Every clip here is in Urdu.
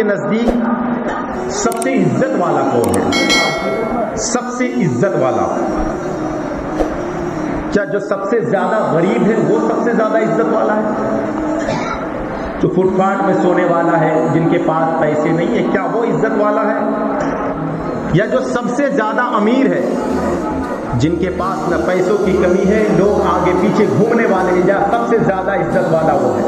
نزدیک سب سے عزت والا کون ہے؟ سب سے عزت والا کیا جو سب سے زیادہ غریب ہے وہ سب سے زیادہ عزت والا ہے؟ جو فٹ پاتھ میں سونے والا ہے، جن کے پاس پیسے نہیں ہے، کیا وہ عزت والا ہے؟ یا جو سب سے زیادہ امیر ہے، جن کے پاس نہ پیسوں کی کمی ہے، لوگ آگے پیچھے گھومنے والے ہیں، یا سب سے زیادہ عزت والا وہ ہے؟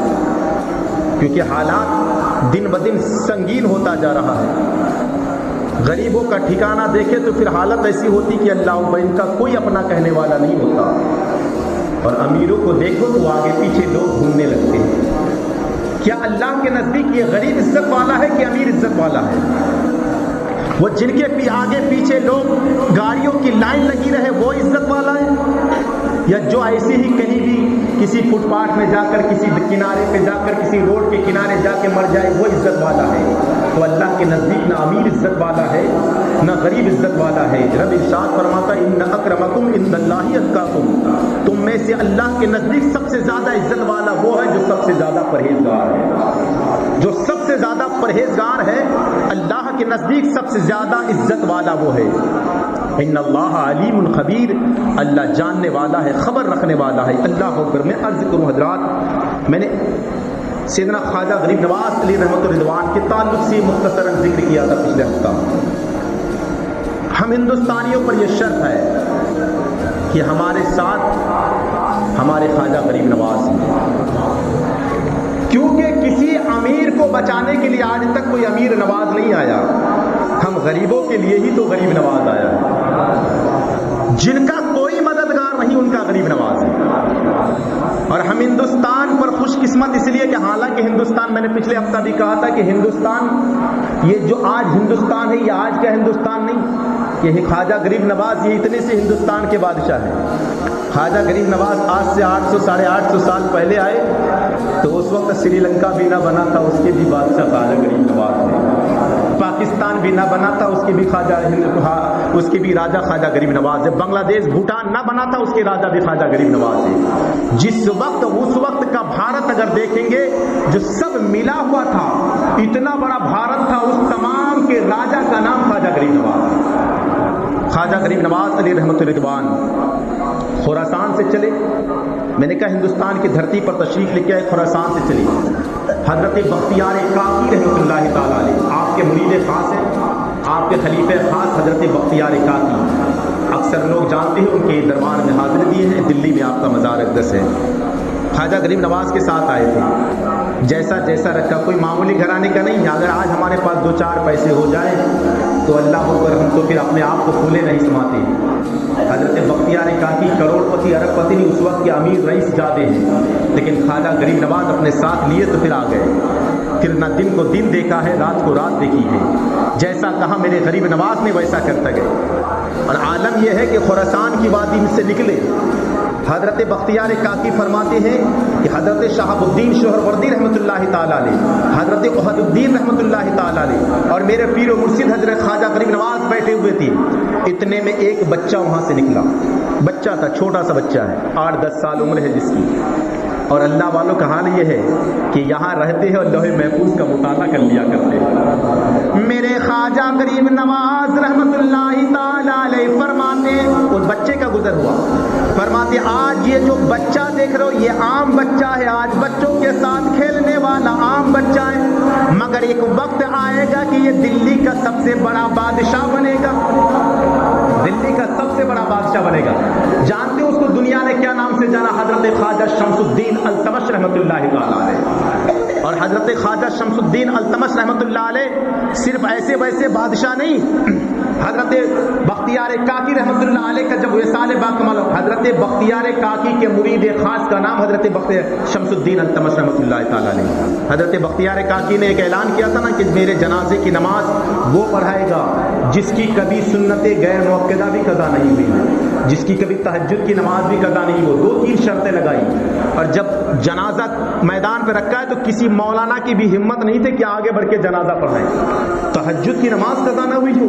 کیونکہ حالات دن بدن سنگین ہوتا جا رہا ہے۔ غریبوں کا ٹھکانہ دیکھے تو پھر حالت ایسی ہوتی کہ اللہ اکبر، ان کا کوئی اپنا کہنے والا نہیں ہوتا، اور امیروں کو دیکھو تو آگے پیچھے لوگ گھومنے لگتے ہیں۔ کیا اللہ کے نزدیک یہ غریب عزت والا ہے کہ امیر عزت والا ہے؟ وہ جن کے آگے پیچھے لوگ گاڑیوں کی لائن لگی رہے وہ عزت والا ہے، یا جو ایسے ہی کہیں بھی کسی فٹ پاتھ میں جا کر، کسی کنارے پہ جا کر، کسی روڈ کے کنارے جا کے مر جائے وہ عزت والا ہے؟ تو اللہ کے نزدیک نہ امیر عزت والا ہے نہ غریب عزت والا ہے۔ رب ارشاد فرماتا ہے ان اکرمکم عند اللہ اتقاکم، تم میں سے اللہ کے نزدیک سب سے زیادہ عزت والا وہ ہے جو سب سے زیادہ پرہیزگار ہے۔ جو سب سے زیادہ پرہیزگار ہے اللہ کے نزدیک سب سے زیادہ عزت والا وہ ہے۔ ان اللہ علیم خبیر، اللہ جاننے والا ہے، خبر رکھنے والا ہے۔ اللہ اکبر۔ میں عرض کروں حضرات، میں نے سیدنا خواجہ غریب نواز علیہ رحمۃ الرضوان کے تعلق سے مختصراً ذکر کیا تھا پچھلے ہفتہ۔ ہم ہندوستانیوں پر یہ شرط ہے کہ ہمارے ساتھ ہمارے خواجہ غریب نواز ہیں، کیونکہ کسی امیر کو بچانے کے لیے آج تک کوئی امیر نواز نہیں آیا، ہم غریبوں کے لیے ہی تو غریب نواز آیا ہے۔ جن کا کوئی مددگار نہیں ان کا غریب نواز ہے۔ اور ہم ہندوستان پر خوش قسمت اس لیے کہ حالانکہ ہندوستان، میں نے پچھلے ہفتہ بھی کہا تھا کہ ہندوستان، یہ جو آج ہندوستان ہے یہ آج کا ہندوستان نہیں، یہ خواجہ غریب نواز یہ اتنے سے ہندوستان کے بادشاہ ہیں۔ خواجہ غریب نواز آج سے 800 ساڑھے 800 سال پہلے آئے تو اس وقت سری لنکا بھی نہ بنا تھا، اس کے بھی بادشاہ خواجہ غریب نواز تھے۔ پاکستان بھی نہ بنا تھا، اس کے بھی اس کے بھی راجہ خواجہ غریب نواز ہے۔ بنگلہ دیش بھوٹان نہ بنا تھا، اس کے راجہ بھی خواجہ غریب نواز ہے۔ جس وقت اس وقت کا بھارت اگر دیکھیں گے جو سب ملا ہوا تھا، اتنا بڑا بھارت تھا، اس تمام کے راجہ کا نام خواجہ غریب نواز ہے۔ خواجہ غریب نواز علیہ رحمۃ الرضوان خراسان سے چلے، میں نے کہا ہندوستان کی دھرتی پر تشریف لے کے آئے، خراسان سے چلی حضرت بختیار کاکی رحمۃ اللہ تعالیٰ علیہ، آپ کے مرید خاص ہیں، آپ کے خلیفہ خاص حضرت بختیار کاکی، اکثر لوگ جانتے ہیں، ان کے دربار میں حاضر دیے ہیں، دلی میں آپ کا مزار اقدس ہے۔ خواجہ غریب نواز کے ساتھ آئے تھے، جیسا جیسا رکھا، کوئی معمولی گھرانے کا نہیں، اگر آج ہمارے پاس 2-4 پیسے ہو جائیں تو اللہ اکبر، ہم تو پھر اپنے آپ کو پھولے نہیں سماتے۔ حضرت بختیار کاکی کروڑ پتی ارب پتی نہیں، اس وقت کے امیر رئیس زیادہ ہیں، لیکن خواجہ غریب نواز اپنے ساتھ لیے تو پھر آ گئے، پھر نہ دن کو دن دیکھا ہے، رات کو رات دیکھی ہے، جیسا کہا میرے غریب نواز نے ویسا کرتا گئے۔ اور عالم یہ ہے کہ خراسان کی وادی سے نکلے، حضرت بختیار کاکی فرماتے ہیں کہ حضرت شہاب الدین سہروردی رحمۃ اللہ تعالیٰ علیہ، حضرت احد الدین رحمۃ اللہ تعالیٰ علیہ اور میرے پیر و مرشد حضرت خواجہ غریب نواز بیٹھے ہوئے تھے، اتنے میں ایک بچہ وہاں سے نکلا، بچہ تھا، چھوٹا سا بچہ ہے، 8-10 سال عمر ہے جس کی، اور اللہ والوں کا حال یہ ہے کہ یہاں رہتے ہیں اور لوح محفوظ کا مطالعہ کر لیا کرتے ہیں۔ میرے خواجہ غریب نواز رحمۃ اللہ تعالیٰ علیہ فرماتے، اس بچے کا گزر ہوا، فرماتے آج یہ جو بچہ دیکھ رہے ہو یہ عام بچہ ہے، آج بچوں کے ساتھ کھیلنے والا عام بچہ ہے، مگر ایک وقت آئے گا کہ یہ دلی کا سب سے بڑا بادشاہ بنے گا، دلی کا سب سے بڑا بادشاہ بنے گا۔ جانتے ہو اس کو دنیا نے کیا نام سے جانا؟ حضرت خواجہ شمس الدین التمش رحمۃ اللہ تعالیٰ علیہ۔ اور حضرت خواجہ شمس الدین التمش رحمۃ اللہ علیہ صرف ایسے ویسے بادشاہ نہیں، حضرت بختیار کاکی رحمۃ اللہ علیہ کا جب وصال باکمال، حضرت بختیار کاکی کے مرید خاص کا نام حضرت شمس الدین التمش رحمۃ اللہ تعالیٰ علیہ۔ حضرت بختیار کاکی نے ایک اعلان کیا تھا نا کہ میرے جنازے کی نماز وہ پڑھائے گا جس کی کبھی سنت غیر موقدہ بھی قضا نہیں ہوئی، جس کی کبھی تہجد کی نماز بھی قضا نہیں ہو، 2-3 شرطیں لگائی، اور جب جنازہ میدان پہ رکھا ہے تو کسی مولانا کی بھی ہمت نہیں تھی کہ آگے بڑھ کے جنازہ پڑھائیں، تہجد کی نماز قضا نہ ہوئی ہو،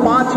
5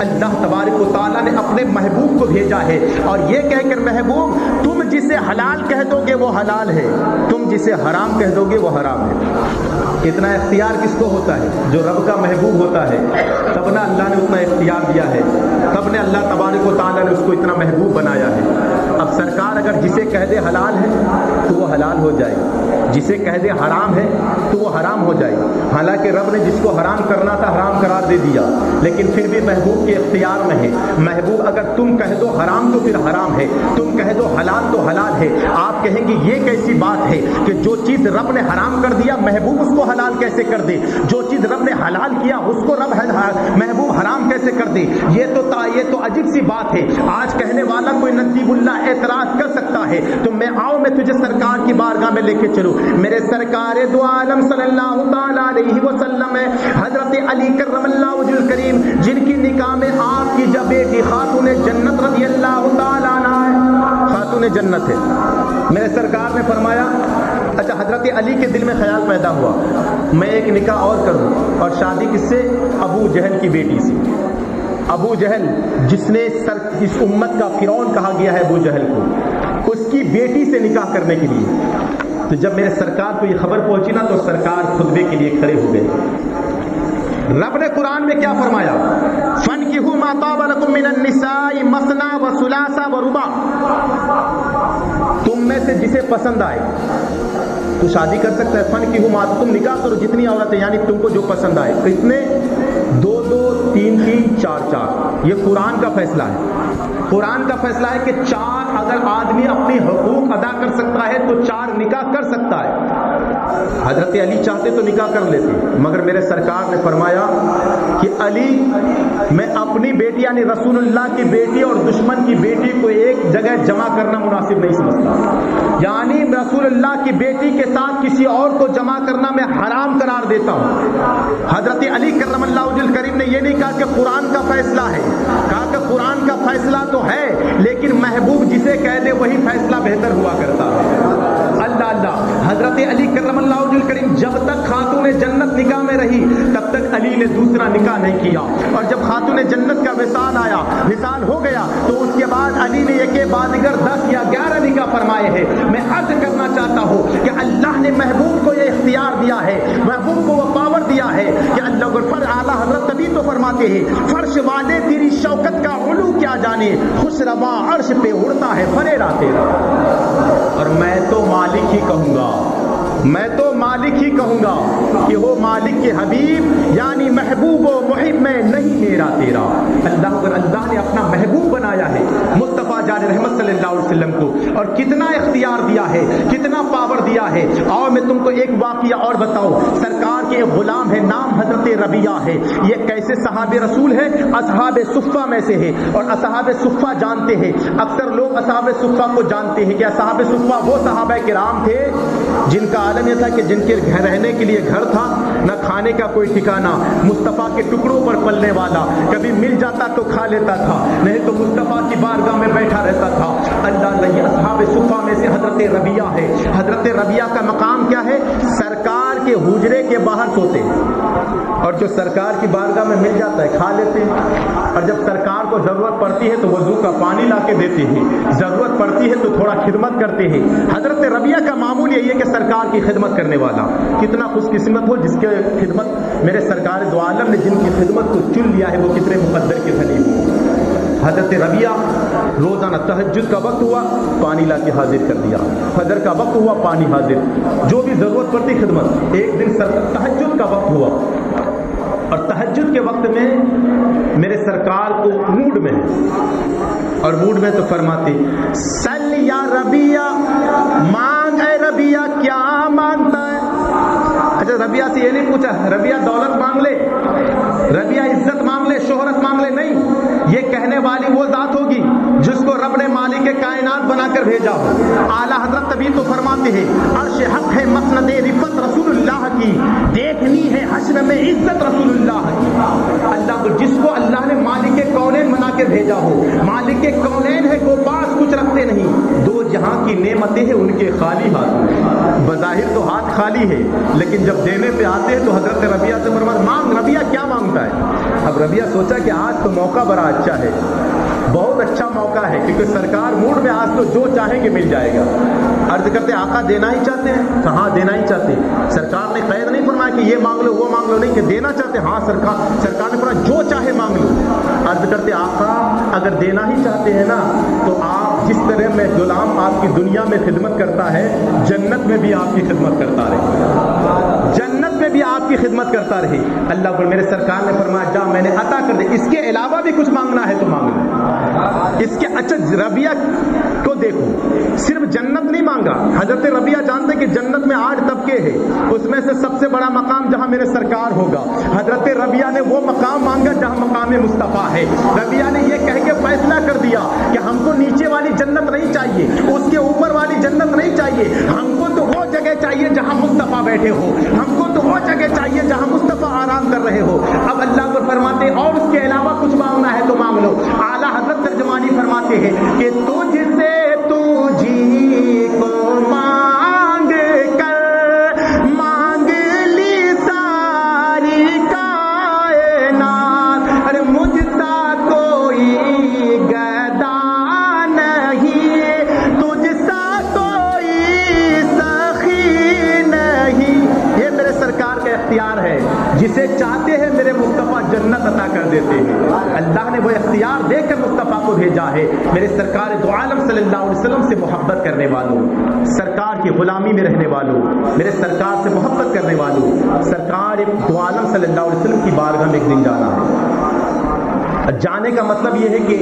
اللہ تبارک و تعالیٰ نے اپنے محبوب کو بھیجا ہے اور یہ کہہ کر محبوب تم جسے حلال کہہ دو گے وہ حلال ہے, تم جسے حرام کہہ دو گے وہ حرام ہے. اتنا اختیار کس کو ہوتا ہے؟ جو رب کا محبوب ہوتا ہے. تب نہ اللہ نے اتنا اختیار دیا ہے, تب نے اللہ تبارک و تعالیٰ نے اس کو اتنا محبوب بنایا ہے. اب سرکار اگر جسے کہہ دے حلال ہے تو وہ حلال ہو جائے, جسے کہہ دے حرام ہے تو وہ حرام ہو جائے. حالانکہ رب نے جس کو حرام کرنا تھا حرام قرار دے دیا, لیکن پھر بھی محبوب کے اختیار میں ہے. محبوب اگر تم کہہ دو حرام تو پھر حرام ہے, تم کہہ دو حلال تو حلال ہے. آپ کہیں گے یہ کیسی بات ہے کہ جو چیز رب نے حرام کر دیا محبوب اس کو حلال کیسے کر دے, جو چیز رب نے حلال کیا اس کو رب محبوب حرام کیسے کر دے؟ یہ تو عجیب سی بات ہے. آج کہنے والا کوئی نصیب اللہ اعتراض کر سکتا ہے تو میں تجھے سرکار کی بارگاہ میں لے کے چلوں. میرے سرکار دو عالم صلی اللہ تعالی علیہ وسلم حضرت علی کرم اللہ وجہ الکریم, جن کی نکاح میں آپ کی جب بیٹی خاتون جنت رضی اللہ تعالی عنہا خاتون جنت ہے, میرے سرکار نے فرمایا اچھا حضرت علی کے دل میں خیال پیدا ہوا میں ایک نکاح اور کروں, اور شادی کس سے؟ ابو جہل کی بیٹی سے. ابو جہل جس نے اس امت کا فرعون کہا گیا ہے ابو جہل کو, اس کی بیٹی سے نکاح کرنے کے لیے. تو جب میرے سرکار کو یہ خبر پہنچی نا تو سرکار خطبے کے لیے کھڑے ہو گئے. رب نے قرآن میں کیا فرمایا؟ فَانْكِحُوا مَا طَابَ لَكُم مِّنَ النِّسَاءِ مَثْنَىٰ وَثُلَاثَ وَرُبَاعَ, تم میں سے جسے پسند آئے تو شادی کر سکتا ہے. فَانْكِحُوا مَا, تم نکاح کرو جتنی عورتیں یعنی تم کو جو پسند آئے. کتنے؟ 2 2 3 3 4 4. یہ قرآن کا فیصلہ ہے. قرآن کا فیصلہ ہے کہ 4 اگر آدمی اپنی حقوق ادا کر سکتا ہے تو 4 نکاح کر سکتا ہے. حضرت علی چاہتے تو نکاح کر لیتے, مگر میرے سرکار نے فرمایا کہ علی میں اپنی بیٹی یعنی رسول اللہ کی بیٹی اور دشمن کی بیٹی کو ایک جگہ جمع کرنا مناسب نہیں سمجھتا. یعنی رسول اللہ کی بیٹی کے ساتھ کسی اور کو جمع کرنا میں حرام قرار دیتا ہوں. حضرت علی کرم اللہ وجہ الکریم نے یہ نہیں کہا کہ قرآن کا فیصلہ ہے, کہا کہ قرآن کا فیصلہ تو ہے لیکن محبوب جسے کہہ دے وہی فیصلہ بہتر ہوا کرتا ہے. اللہ اللہ. حضرت علی کرم اللہ وجہ الکریم جب تک خاتون جنت نکاح میں رہی تب تک علی نے دوسرا نکاح نہیں کیا, اور جب خاتون جنت کا وصال آیا, وصال ہو گیا, تو اس کے بعد علی نے ایک کے بعد دیگر 10 یا 11 نکاح فرمائے ہیں. میں عرض کرنا چاہتا ہوں کہ اللہ نے محبوب کو یہ اختیار دیا ہے, محبوب کو وہ پاور دیا ہے کہ اللہ پر اعلیٰ حضرت تبھی تو فرماتے ہیں فرش والے تیری شوکت کا علو کیا جانے, خوش روا عرش پہ اڑتا ہے فریرا تیرا. اور میں تو مالک ہی کہوں گا, میں تو مالک ہی کہوں گا کہ وہ مالک کے حبیب یعنی محبوب و محب میں نہیں میرا تیرا. اللہ نے اپنا محبوب بنایا ہے مصطفیٰ جان رحمت صلی اللہ علیہ وسلم کو, اور کتنا اختیار دیا ہے, کتنا پاور دیا ہے. اور میں تم کو ایک واقعہ اور بتاؤں. سرکار کے ایک غلام ہے, نام حضرت ربیہ ہے. یہ کیسے صحابہ رسول ہے؟ اصحاب صفہ میں سے ہے, اور اصحاب صفہ جانتے ہیں, اکثر لوگ اصحاب صفہ کو جانتے ہیں کہ اصحاب صفہ وہ صحابہ کرام تھے جن کا عالم یہ تھا کہ جن کے رہنے کے لیے گھر تھا, نہ کھانے کا کوئی ٹھکانہ, مصطفیٰ کے ٹکڑوں پر پلنے والا, کبھی مل جاتا تو کھا لیتا تھا, نہیں تو مصطفیٰ کی بارگاہ میں بیٹھا رہتا تھا. اللہ اللہ. اصحاب صفہ میں سے حضرت ربیہ ہے. حضرت ربیہ کا مقام کیا ہے؟ سرکار کے حجرے کے باہر سوتے ہیں, اور جو سرکار کی بارگاہ میں مل جاتا ہے کھا لیتے ہیں, اور جب سرکار کو ضرورت پڑتی ہے تو وضو کا پانی لا کے دیتے ہیں, ضرورت پڑتی ہے تو تھوڑا خدمت کرتے ہیں. حضرت ربیہ کا معمول یہی ہے کہ سرکار کی خدمت کرنے والا. کتنا خوش قسمت ہو جس کے خدمت میرے سرکار دو عالم نے جن کی خدمت کو چن لیا ہے, وہ کتنے مقدر کے دھنی ہو. حضرت ربیہ روزانہ تہجد کا وقت ہوا پانی لا کے حاضر کر دیا, فجر کا وقت ہوا پانی حاضر, جو بھی ضرورت پڑتی خدمت. ایک دن تہجد کا وقت ہوا, اور تہجد کے وقت میں میرے سرکار کو موڈ میں, اور موڈ میں تو فرماتے سل یا ربیہ, مانگ اے ربیہ کیا مانگتا ہے. اچھا ربیہ سے یہ نہیں پوچھا ربیہ دولت مانگ لے, ربیہ عزت مانگ لے, شہرت مانگ لے, نہیں. یہ کہنے والی وہ ذات ہوگی جس کو رب نے مالک کائنات بنا کر بھیجا ہو. اعلیٰ حضرت تبھی تو فرماتے ہیں عرش حق ہے مسند رفت رسول اللہ کی, دیکھنی ہے حشر میں عزت رسول اللہ کی. اللہ کو جس کو اللہ نے مالک کونین بنا کے بھیجا ہو, مالک کونین ہے وہ پاس کچھ رکھتے نہیں, 2 جہاں کی نعمتیں ہیں ان کے خالی ہاتھ. بظاہر تو ہاتھ خالی ہے لیکن جب دینے پہ آتے ہیں تو حضرت ربیہ سے فرماتے مانگ. ربیہ کیا مانگتا ہے. اب ربیہ سوچا کہ آج تو موقع بڑا اچھا ہے, بہت اچھا موقع ہے, کیونکہ سرکار موڈ میں آج تو جو چاہیں گے مل جائے گا. عرض کرتے آقا دینا ہی چاہتے ہیں؟ کہاں دینا ہی چاہتے ہیں. سرکار نے قید نہیں فرمایا کہ یہ مانگ لو وہ مانگ لو, نہیں کہ دینا چاہتے. ہاں سرکار نے فرمایا جو چاہے مانگ لو. عرض کرتے آقا اگر دینا ہی چاہتے ہیں نا تو آپ جس طرح میں غلام آپ کی دنیا میں خدمت کرتا ہے, جنت میں بھی آپ کی خدمت کرتا رہے, جنت میں بھی آپ کی خدمت کرتا رہے. اللہ پر میرے سرکار نے فرمایا جا میں نے عطا کر دے, اس کے علاوہ بھی کچھ مانگنا ہے تو مانگ لو. اس کے اچھا ربیہ کو دیکھو, صرف جنت نہیں مانگا. حضرت ربیہ جانتے کہ جنت میں 8 طبقے ہیں, اس میں سے سب سے بڑا مقام جہاں میرے سرکار ہوگا. حضرت ربیہ نے وہ مقام مانگا جہاں مقام مصطفیٰ ہے. ربیہ نے یہ کہہ کے فیصلہ کر دیا کہ ہم کو نیچے والی جنت نہیں چاہیے, اس کے اوپر والی جنت نہیں چاہیے, ہم کو تو وہ جگہ چاہیے جہاں مصطفیٰ بیٹھے ہو, ہم کو تو وہ جگہ چاہیے جہاں مصطفیٰ آرام کر رہے ہو. اب اللہ کو فرماتے اور اس کے علاوہ کچھ مانگنا ہے تو مانگ لو. اعلیٰ حضرت ترجمانی فرماتے ہیں کہ تجھ سے تجھی کو مانگ کر مانگ لی ساری کائنات, ارے مجھ سا کوئی گدا نہیں, تجھ سا کوئی سخی نہیں. یہ میرے سرکار کا اختیار ہے, جسے چاہتے ہیں میرے مصطفیٰ جنت عطا کر دیتے ہیں. اللہ نے وہ اختیار دے کر مصطفیٰ کو بھیجا ہے. میرے سرکار دو عالم صلی اللہ علیہ وسلم سے محبت کرنے والوں, سرکار کی غلامی میں رہنے والوں, میرے سرکار سے محبت کرنے والوں, سرکار دو عالم صلی اللہ علیہ وسلم کی بارگاہ میں ایک دن جانا ہے. جانے کا مطلب یہ ہے کہ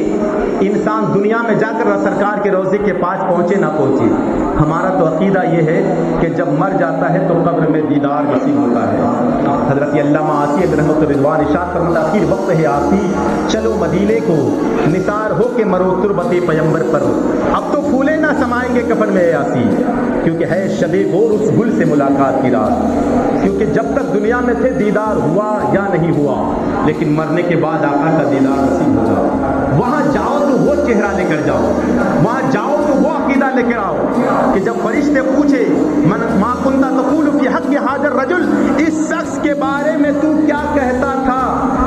انسان دنیا میں جا کر سرکار کے روضے کے پاس پہنچے نہ پہنچے. ہمارا تو عقیدہ یہ ہے کہ جب مر جاتا ہے تو قبر میں دیدار نصیب ہوتا ہے. حضرت علامہ آسی رحمۃ رضوان ارشاد فرماتے آخر وقت ہے آسی, چلو مدینے کو نثار ہو کے مرو تربت پیمبر پر. اب تو پھولے نہ سمائیں گے کفن میں آسی, کیونکہ ہے شب بور اس گل سے ملاقات کی رات. کیونکہ جب تک دنیا میں تھے دیدار ہوا یا نہیں ہوا, لیکن مرنے کے بعد آقا کا دیدار نصیب ہوگا. وہاں جاؤ تو وہ چہرہ لے کر جاؤ, وہاں جاؤ تو وہ عقیدہ لے کر آؤ کہ جب فرشتے پوچھے من ما کنتا تقول فی حق حاضر رجل, اس شخص کے بارے میں تو کیا کہتا تھا,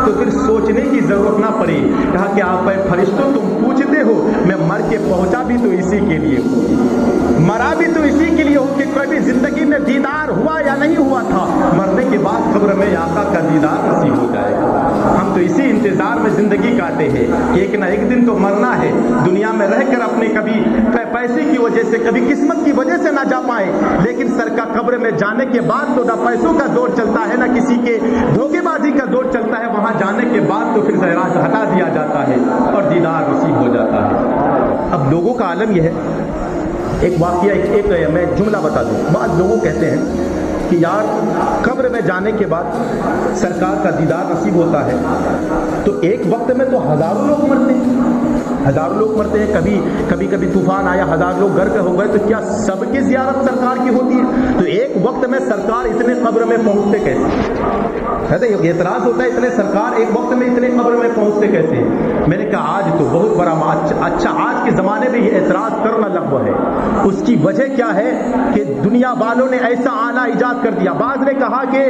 تو پھر سوچنے کی ضرورت نہ پڑی. کہا کہ آپ فرشتوں تم پوچھتے ہو, میں مر کے پہنچا بھی تو اسی کے لیے ہوں, مرا بھی تو اسی کے لیے ہوں کہ کبھی زندگی میں دیدار ہوا یا نہیں ہوا تھا, مرنے کے بعد قبر میں آقا کا دیدار نصیب ہو جائے گا. ہم تو اسی انتظار میں زندگی کاٹے ہیں, ایک نہ ایک دن تو مرنا ہے. دنیا میں رہ کر اپنے کبھی پیسے کی وجہ سے, کبھی قسمت کی وجہ سے نہ جا پائے, لیکن سر کا قبر میں جانے کے بعد تو نہ پیسوں کا دور چلتا ہے نہ کسی کے دھوکے بازی کا دور چلتا ہے. وہاں جانے کے بعد تو پھر زہراج ہٹا دیا جاتا ہے اور دیدار نصیب ہو جاتا ہے. اب لوگوں کا عالم یہ ہے, ایک واقعہ ایک میں جملہ بتا دوں. بعض لوگوں کہتے ہیں کہ یار قبر میں جانے کے بعد سرکار کا دیدار نصیب ہوتا ہے تو ایک وقت میں تو ہزاروں لوگ مرتے ہیں, ہزاروں لوگ مرتے ہیں. کبھی طوفان آیا, 1000 لوگ گھر کے ہو گئے, تو کیا سب کی زیارت سرکار کی ہوتی ہے؟ تو ایک وقت میں سرکار اتنے قبر میں پہنچتے کیسے؟ اعتراض ہوتا ہے اتنے سرکار ایک وقت میں اتنے قبر میں پہنچتے کیسے؟ میں نے کہا آج تو بہت بڑا اچھا آج کے زمانے میں یہ اعتراض کرنا لغو ہے. اس کی وجہ کیا ہے کہ دنیا والوں نے ایسا آلہ ایجاد کر دیا. بعض نے کہا کہ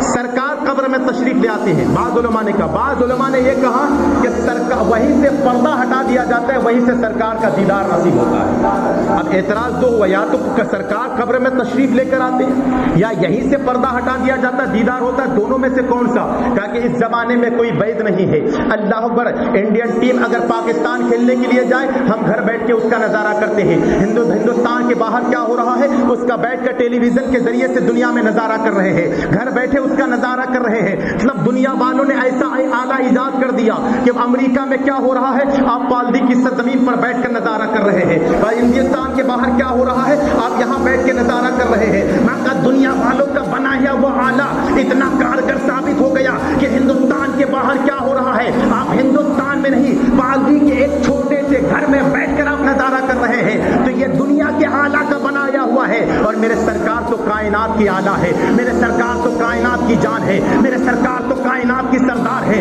سرکار قبر میں تشریف لے آتے ہیں, بعض علماء نے کہا, بعض علماء نے یہ کہا کہ سرکار وہیں سے پردہ ہٹا دیا جاتا ہے, وہیں سے سرکار کا دیدار نصیب ہوتا ہے. اب اعتراض دو ہوا, یا تو سرکار قبر میں تشریف لے کر آتے ہیں یا یہیں سے پردہ ہٹا دیا جاتا ہے, دیدار ہوتا ہے. دونوں میں سے کون سا؟ کہا کہ اس زمانے میں کوئی وید نہیں ہے. اللہ اکبر, انڈین ٹیم اگر پاکستان کھیلنے کے لیے جائے, ہم گھر بیٹھ کے اس کا نظارہ کرتے ہیں. ہندوستان کے باہر کیا ہو رہا ہے اس کا بیٹھ کر ٹیلی ویژن کے ذریعے سے دنیا میں نظارہ کر رہے ہیں, گھر بیٹھے اس کا نظارہ کر رہے ہیں. مطلب دنیا والوں نے ایسا آلہ ایجاد کر دیا کہ امریکہ میں کیا ہو رہا ہے آپ پالدی کی سرزمین پر بیٹھ کر نظارہ کر رہے ہیں, اور ہندوستان کے باہر کیا ہو رہا ہے آپ یہاں بیٹھ کے نظارہ کر رہے ہیں. دنیا والوں کا بنایا وہ آلہ اتنا کارگر ثابت ہو گیا کہ ہندوستان کے باہر کیا ہو رہا ہے آپ ہندوستان میں نہیں, پالدی کے ایک چھوٹے سے گھر میں بیٹھ کر آپ نظارہ کر رہے ہیں. تو یہ دنیا کے آلہ کا بنایا ہوا ہے, اور میرے سرکار تو کائنات کی آلہ ہے, میرے سرکار تو کائنات کی جان ہے, میرے سرکار تو کائنات کی سردار ہے.